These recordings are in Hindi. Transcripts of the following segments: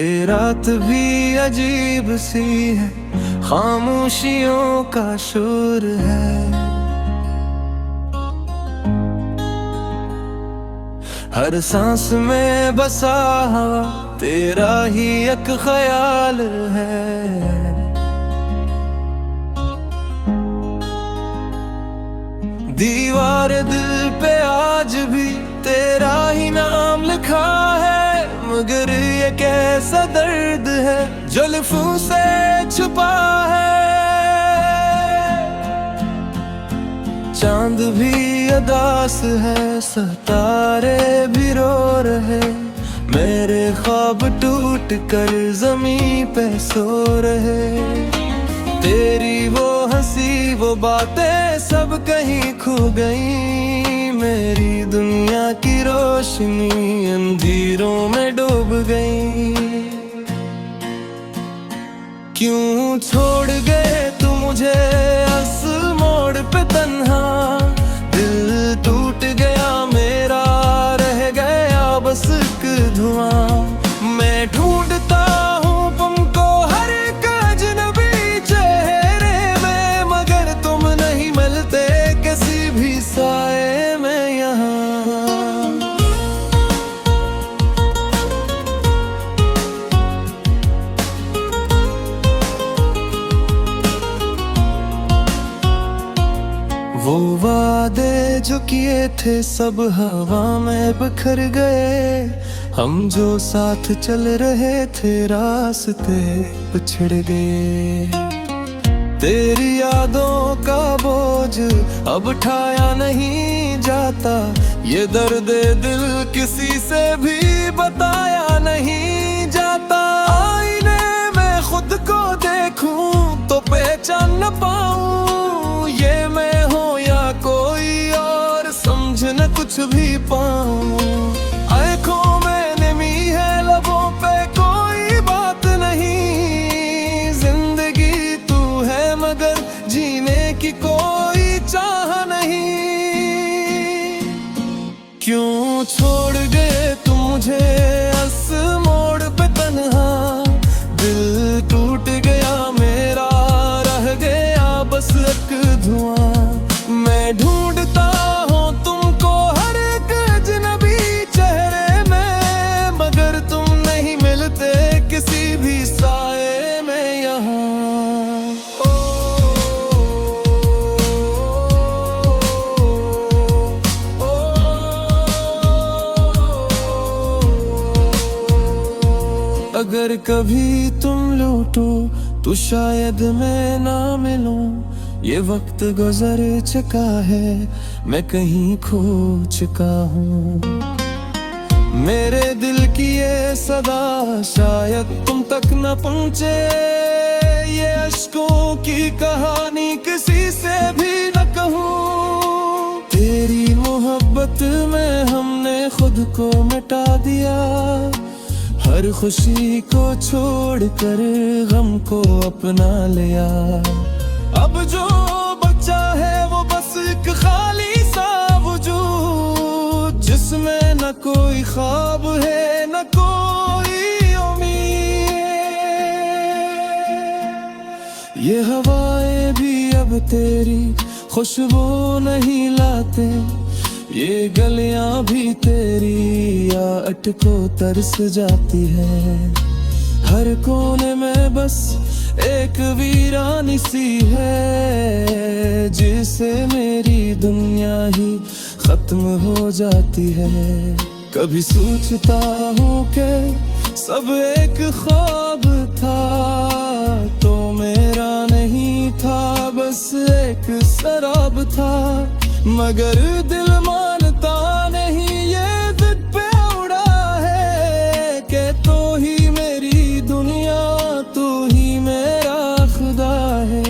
ये रात भी अजीब सी है, खामोशियों का शोर है। हर सांस में बसा हवा तेरा ही एक ख्याल है। दीवार दिल पे आज भी तेरा ही नाम लिखा है, मगर ये कैसा दर्द है जो लिफ्टों से छुपा है। चांद भी अदास है, सितारे भी रो रहे, मेरे ख्वाब टूट कर ज़मीं पे सो रहे। तेरी वो हंसी वो बातें सब कहीं खो गई, मेरी दुनिया की रोशनी अंधेरों में डूब गई। क्यों छोड़ गए तू मुझे इस मोड़ पे तन्हा, दिल टूट गया मेरा, रह गया बस एक धुआं। मैं ढूंढता हूँ तुमको हर एक अजनबी चेहरे में, मगर तुम नहीं मिलते किसी भी साए में यहाँ। वो वादे जो किए थे सब हवा में बिखर गए, हम जो साथ चल रहे थे रास्ते पिछड़ गए। तेरी यादों का बोझ अब उठाया नहीं जाता, ये दर्द दिल किसी से भी बताया नहीं जाता। आईने में खुद को देखूं तो पहचान न पाऊं, ये मैं हूँ या कोई और समझ न कुछ भी पाऊं। आँखों में नमी है, लबों पे कोई बात नहीं, जिंदगी तू है मगर जीने की कोई चाह नहीं। क्यों छोड़ गए तुम मुझे इस मोड़ पे तन्हा, दिल टूट गया मेरा, रह गया बस एक धुआं। मैं ढूंढता हूँ तुमको हर एक अजनबी चेहरे में, मगर तुम नहीं मिलते किसी भी साए में यहाँ। अगर कभी तुम लौटो तो शायद मैं ना मिलूं, ये वक्त गुजर चुका है, मैं कहीं खो चुका हूँ। मेरे दिल की ये सदा शायद तुम तक न पहुँचे, ये अश्कों की कहानी किसी से भी न कहूँ। तेरी मोहब्बत में हमने खुद को मिटा दिया, हर खुशी को छोड़कर गम को अपना लिया। अब जो बचा है वो बस एक खाली सा वजूद, जिसमें न कोई ख्वाब है न कोई उम्मीद। ये हवाएं भी अब तेरी खुशबू नहीं लाते, ये गलियां भी तेरी याद को तरस जाती है। हर कोने में बस एक वीरानी सी है, जिसे मेरी दुनिया ही खत्म हो जाती है। कभी सोचता हूँ कि सब एक ख्वाब था, तो मेरा नहीं था बस एक शराब था, मगर दिल मानता नहीं, ये दिल पे उड़ा है कि तू ही मेरी दुनिया, तू ही मेरा खुदा है।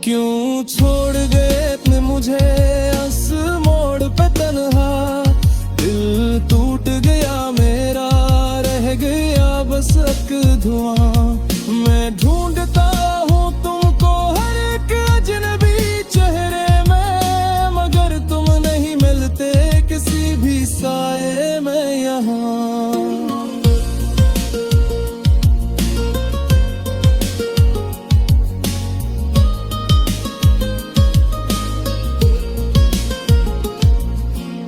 क्यों छोड़ गए तुम मुझे इस मोड़ पे तन्हा, दिल टूट गया मेरा, रह गया बस एक धुआं। मैं ढूंढता हूँ तुमको हर एक अजनबी चेहरे में,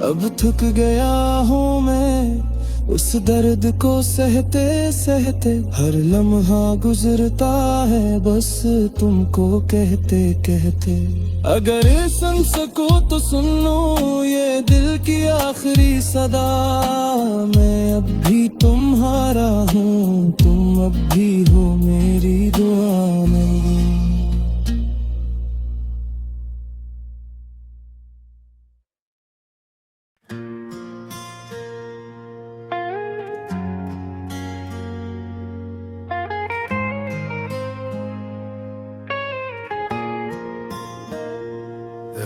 अब थक गया हूँ मैं उस दर्द को सहते सहते। हर लम्हा गुजरता है बस तुमको कहते कहते। अगर सुन सको तो सुन लो ये दिल की आखिरी सदा। मैं अब भी तुम्हारा हूँ, तुम अब भी हो मेरी दुआ में।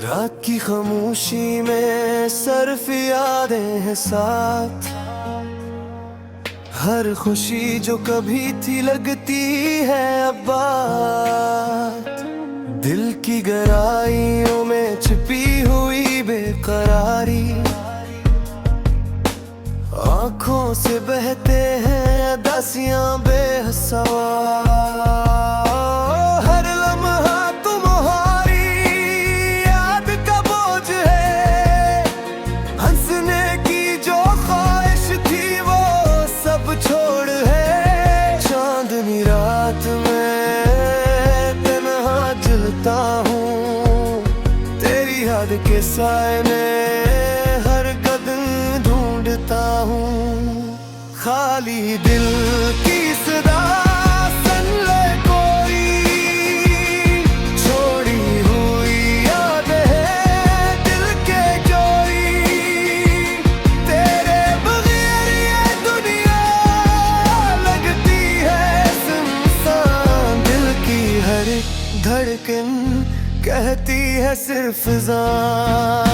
रात की खामोशी में सिर्फ यादें हैं साथ। हर खुशी जो कभी थी लगती है अब बात। दिल की गहराइयों में छिपी हुई बेकरारी। आंखों से बहते हैं दसियां बेहसवा। के साए में हर कदम ढूंढता हूँ। खाली दिल की सदा सुन ले कोई। छोड़ी हुई याद है दिल के जोई। तेरे बगैर ये दुनिया लगती है सुनसान। दिल की हर धड़कन कहती है सिर्फ जान।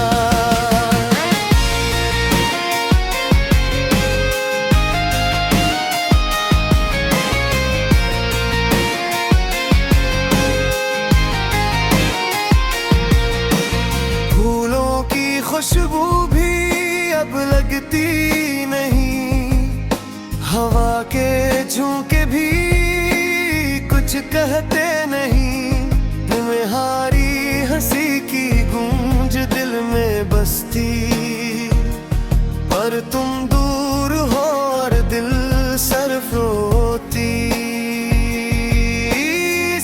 फूलों की खुशबू भी अब लगती नहीं। हवा के झोंके भी कुछ कहते नहीं। तुम्हारी हंसी की गूंज दिल में बसती। पर तुम दूर हो और दिल सिर्फ रोती।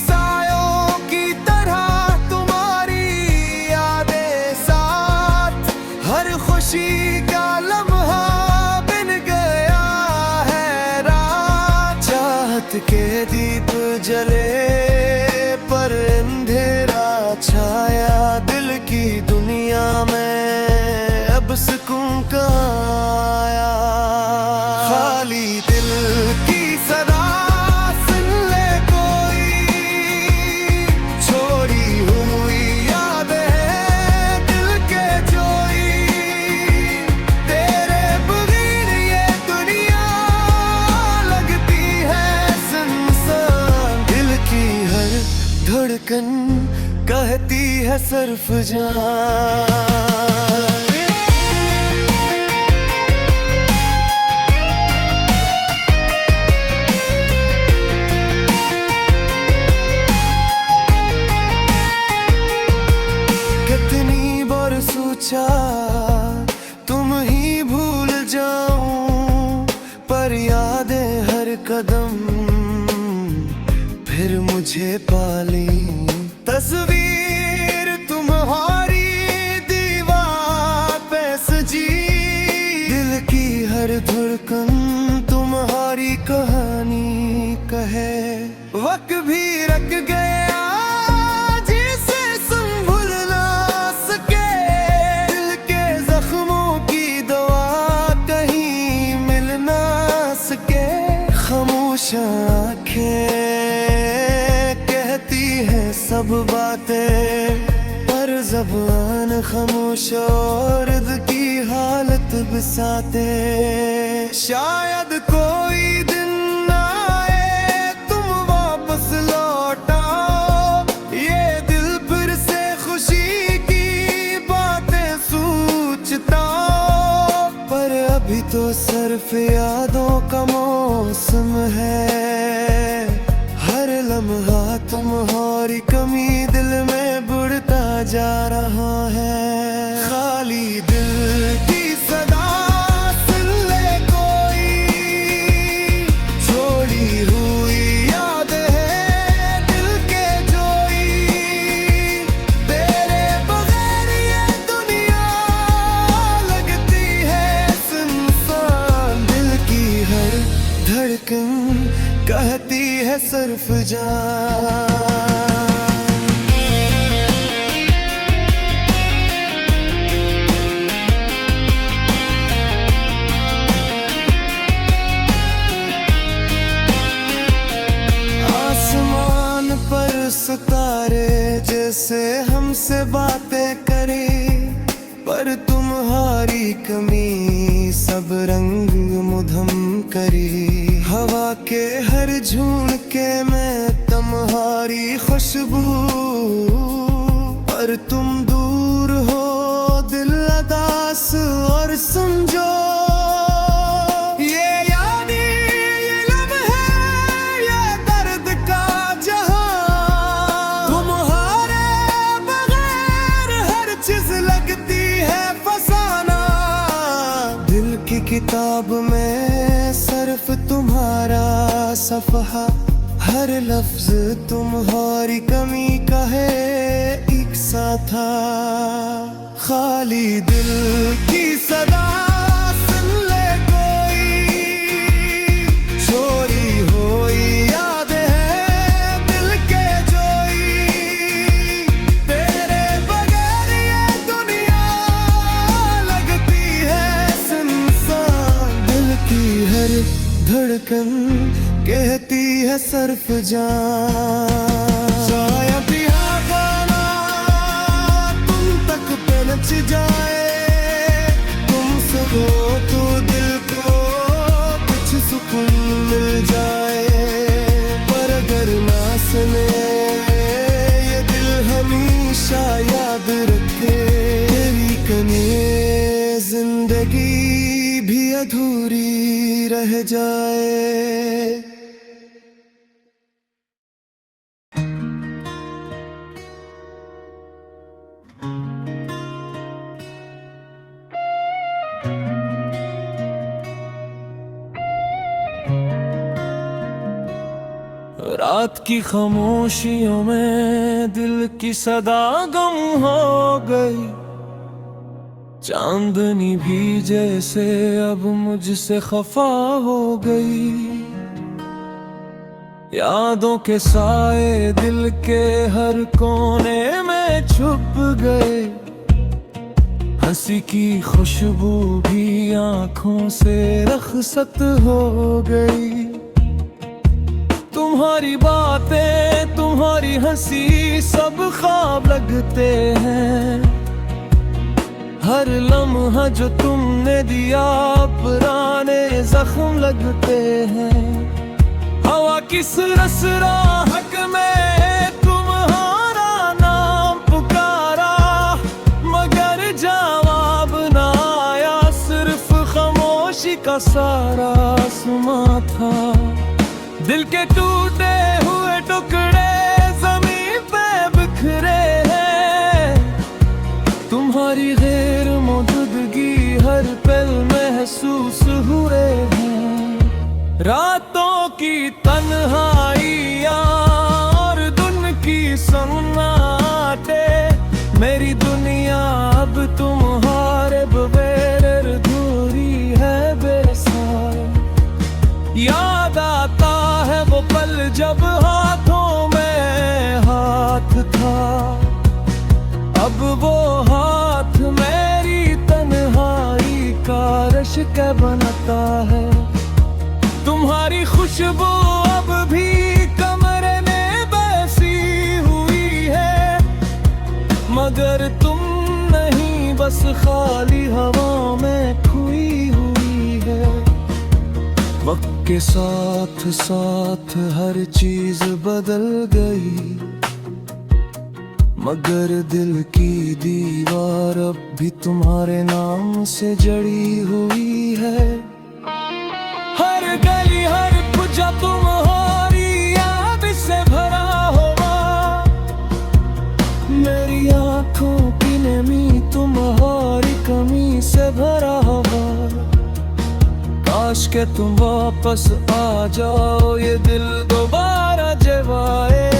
सायों की तरह तुम्हारी यादें साथ। हर खुशी का लम्हा बिन गया है रात। चाहत के दीप जले पर अंधेरा छाया। दिल की दुनिया में अब सुकून कहाँ आया। खाली दिल की सदा सुन ले कोई। छोड़ी हुई याद है दिल के जोई। तेरे बगैर ये दुनिया लगती है सुनसान। दिल की हर धड़कन कहती है सिर्फ जान। कितनी बार सोचा तुम ही भूल जाऊं। पर यादें हर कदम फिर मुझे पाली। तस्वीर तुम्हारी दीवार पे सजी। दिल की हर धड़कन तुम्हारी कहानी कहे। वक्त भी रख गया जिसे संभल ना सके। दिल के जख्मों की दवा कहीं मिल ना सके। खामोश आँखें सब बातें पर ज़बान खामोश और दिल की हालत बिसाते। शायद कोई दिन आए तुम वापस लौट आओ। ये दिल फिर से खुशी की बातें सोचता। पर अभी तो सिर्फ यादों का मौसम है। हर लम्हा तुम्हारी कमी दिल में बढ़ता जा रहा है। खाली दिल की जान। आसमान पर सितारे जैसे हमसे बातें करें, पर तुम्हारी कमी सब रंग मुधम करी। हवा के हर झोंके में तुम्हारी खुशबू, पर तुम दूर हो दिल उदास और समझो ये यादें, ये लम्हे, ये दर्द का जहां। तुम्हारे बगैर हर चीज लगती है फसाना। दिल की किताब में सिर्फ तुम्हारा सफ़हा, हर लफ्ज तुम्हारी कमी का है एक सा था। खाली दिल की सदा सुन ले कोई, चोरी हुई याद है दिल के जोई। तेरे बगैर ये दुनिया लगती है सुनसान। दिल की हर धड़कन कहती है सिर्फ जान। शायद यह गाना तुम तक पहुंच जाए, तुम सुनो तो दिल को कुछ सुकून मिल जाए। पर अगर ना सुने ये दिल हमेशा याद रखे, तेरी कमी जिंदगी भी अधूरी रह जाए। रात की खामोशियों में दिल की सदा गम हो गई। चांदनी भी जैसे अब मुझसे खफा हो गई। यादों के साए दिल के हर कोने में छुप गए। हंसी की खुशबू भी आंखों से रखसत हो गई। तुम्हारी बातें, तुम्हारी हंसी सब ख्वाब लगते हैं। हर लम्हा जो तुमने दिया पुराने जख्म लगते हैं। हवा किस रस राहत में तुम्हारा नाम पुकारा, मगर जवाब ना आया, सिर्फ खामोशी का सारा सुमा था। दिल के टूटे हुए टुकड़े जमीन पे बिखरे हैं। तुम्हारी गैर मौजूदगी हर पल महसूस हुए हैं। रातों की तन्हाइयाँ और दिन की सन्नाटे, मेरी दुनिया अब तुम्हारे बगैर अधूरी है बेसार। याद आता है वो पल जब हाथों में हाथ था, अब वो हाथ मेरी तन्हाई का रश्क बनाता है। तुम्हारी खुशबू अब भी कमरे में बसी हुई है, मगर तुम नहीं, बस खाली हवा में खोई हुई है। वक्त के साथ साथ हर चीज बदल गई, मगर दिल की दीवार अब भी तुम्हारे नाम से जड़ी हुई है। हर गली हर कुचा तुम्हारी याद से भरा होगा। मेरी आंखों की नमी तुम्हारी कमी से भरा होगा। काश के तुम वापस आ जाओ, ये दिल दोबारा जवाए,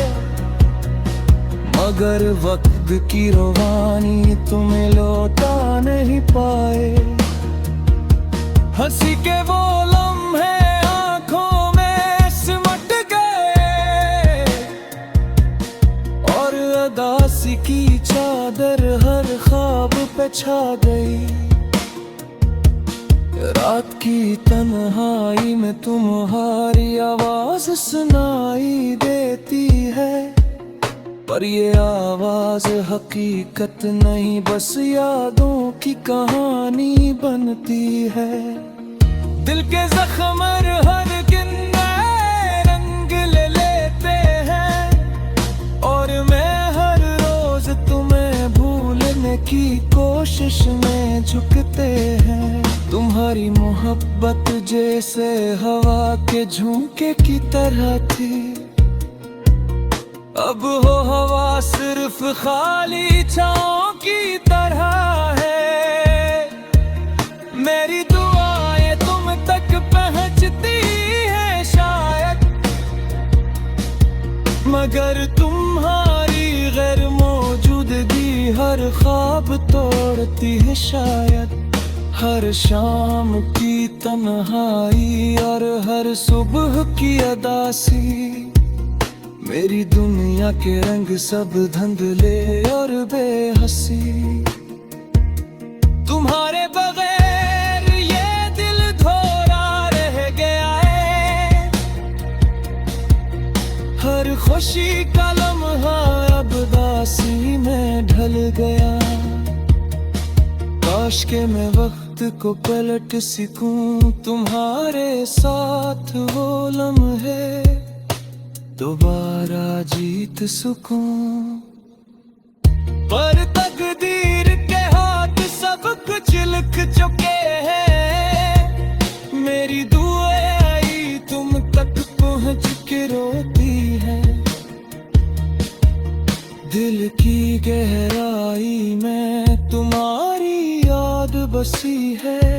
मगर वक्त की रवानी तुम्हें लौटा नहीं पाए। हंसी के वो लम्हे आंखों में सिमट गए, उदासी की चादर हर ख्वाब पे छा गई। रात की तन्हाई में तुम्हारी आवाज सुनाई देती है, पर ये आवाज हकीकत नहीं, बस यादों की कहानी बनती है। दिल के जख्म हर दिन नए रंग ले लेते हैं, और मैं हर रोज तुम्हें भूलने की कोशिश में झुकते हैं। तुम्हारी मोहब्बत जैसे हवा के झोंके की तरह थी, अब हो हवा सिर्फ खाली छांव की तरह है। मेरी दुआएं तुम तक पहुंचती है शायद, मगर तुम्हारी गैर मौजूदगी हर ख्वाब तोड़ती है शायद। हर शाम की तन्हाई और हर सुबह की अदासी, मेरी दुनिया के रंग सब धुंधले और बेहसी। तुम्हारे बगैर ये दिल धोरा रह गया है, हर खुशी का लम्हा अब दासी में ढल गया। काश के मैं वक्त को पलट सकूं, तुम्हारे साथ वो लम्हे दोबारा जीत सकूं। पर तकदीर के हाथ सब कुछ लिख चुके हैं, मेरी दुआएं तुम तक पहुंच के रोती है। दिल की गहराई में तुम्हारी याद बसी है,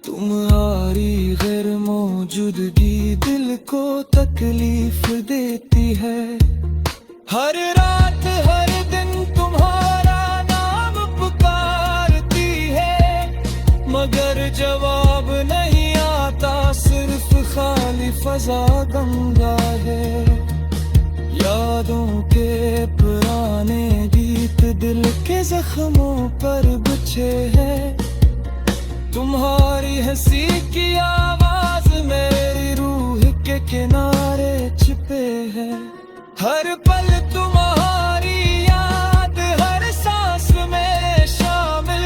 तुम्हारी गैर मौजूदगी दिल को तकलीफ देती है। हर रात हर दिन तुम्हारा नाम पुकारती है, मगर जवाब नहीं आता, सिर्फ खाली फजा गंगा है। यादों के पुराने गीत दिल के जख्मों पर बिछे हैं, तुम्हारी हंसी की आवाज मेरी रूह के किनारे छिपे है। हर पल तुम्हारी याद हर सांस में शामिल,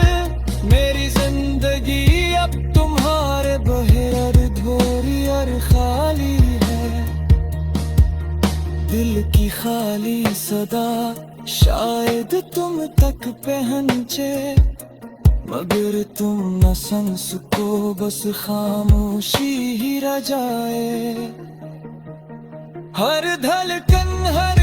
मेरी जिंदगी अब तुम्हारे बहर धोरी और खाली है। दिल की खाली सदा शायद तुम तक पहुंचे, मगर तुम न सुन सको, बस खामोशी ही रह जाए। हर धड़कन हर